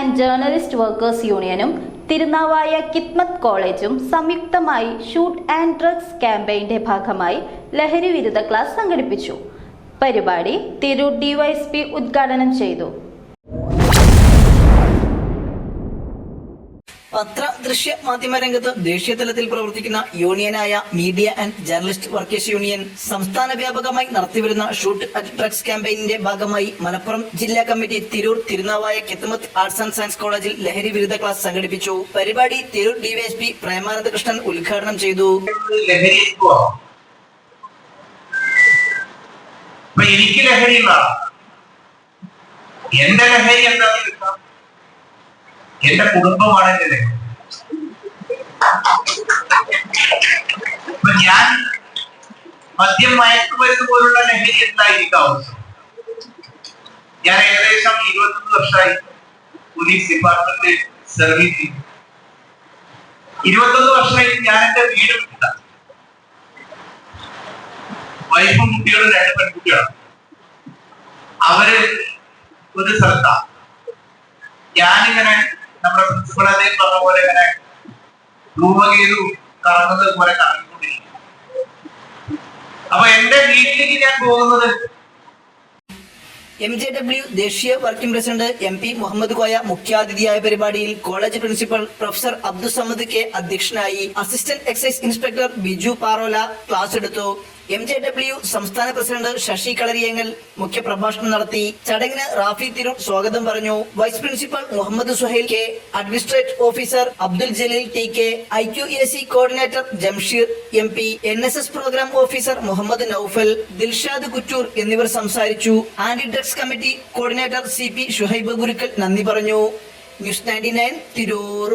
And journalist workers യൂണിയനും തിരുനാവായ കിത്മത്ത് കോളേജും സംയുക്തമായി ഷൂട്ട് ആൻഡ് ഡ്രഗ്സ് ക്യാമ്പയിന്റെ ഭാഗമായി ലഹരി വിരുദ്ധ ക്ലാസ് സംഘടിപ്പിച്ചു. പരിപാടി തിരൂർ ഡിവൈഎസ്പി ഉദ്ഘാടനം ചെയ്തു. പത്ര ദൃശ്യ മാധ്യമ രംഗത്ത് ദേശീയ തലത്തിൽ പ്രവർത്തിക്കുന്ന യൂണിയനായ media and journalist workers union സംസ്ഥാന വ്യാപകമായി നടത്തിവരുന്ന ഷൂട്ട് അറ്റ് ഡ്രഗ്സ് ക്യാമ്പയിനിന്റെ ഭാഗമായി മലപ്പുറം ജില്ലാ committee Tirur Thirunavaya Khidmath arts and science കോളേജിൽ ലഹരി വിരുദ്ധ ക്ലാസ് സംഘടിപ്പിച്ചു. പരിപാടി തിരൂർ ഡിവൈഎസ്പി പ്രേമാനന്ദ കൃഷ്ണൻ ഉദ്ഘാടനം ചെയ്തു. എനിക്ക് ലഹരി എന്റെ ലഹരി എന്താണെന്ന് വെച്ചാൽ എന്റെ കുടുംബമാണ് എന്റെ ലഹരി. ഞാൻ മദ്യം മയക്കുമരുന്ന് പോലുള്ള ലഹരി എന്തായിരിക്കും ആവശ്യം. ഞാൻ ഏകദേശം 21 വർഷമായി പോലീസ് ഡിപ്പാർട്ട്മെന്റ് സർവീസ് ചെയ്തു. 21 വർഷമായി ഞാൻ എന്റെ വീട് വിട്ട വൈഫും കുട്ടികളും 2 പെൺകുട്ടികളാണ്. അവര് ഒരു സ്ഥലത്താണ്. ഞാനിങ്ങനെ നമ്മുടെ പ്രിൻസിപ്പൾ അദ്ദേഹം പറഞ്ഞ പോലെ ഇങ്ങനെ ധൂമകേതു കറങ്ങുന്നത് പോലെ കറങ്ങിക്കൊണ്ടിരിക്കും. അപ്പൊ എന്റെ വീട്ടിലേക്ക് ഞാൻ പോകുന്നത് MJW ദേശീയ working president MP Muhammad Koya മുഖ്യാതിഥിയായ പരിപാടിയിൽ college principal professor Abdussamad K അധ്യക്ഷനായി. Assistant excise inspector Biju Parola class എടുത്തു. MJW സംസ്ഥാന പ്രസിഡന്റ് ശശി കളരിയങ്ങൽ മുഖ്യപ്രഭാഷണം നടത്തി. ചടങ്ങിന് റാഫി തിരൂർ സ്വാഗതം പറഞ്ഞു. Vice principal Muhammad Suhail K, administrative officer Abdul Jaleel TK, IQAC coordinator Jamsheer MP, NSS programme officer Muhammad Noufal, Dilshad Kuttur എന്നിവർ സംസാരിച്ചു. Anti drugs committee coordinator CP Shuhaib Gurukkal നന്ദി പറഞ്ഞു. ന്യൂസ് 99 തിരൂർ.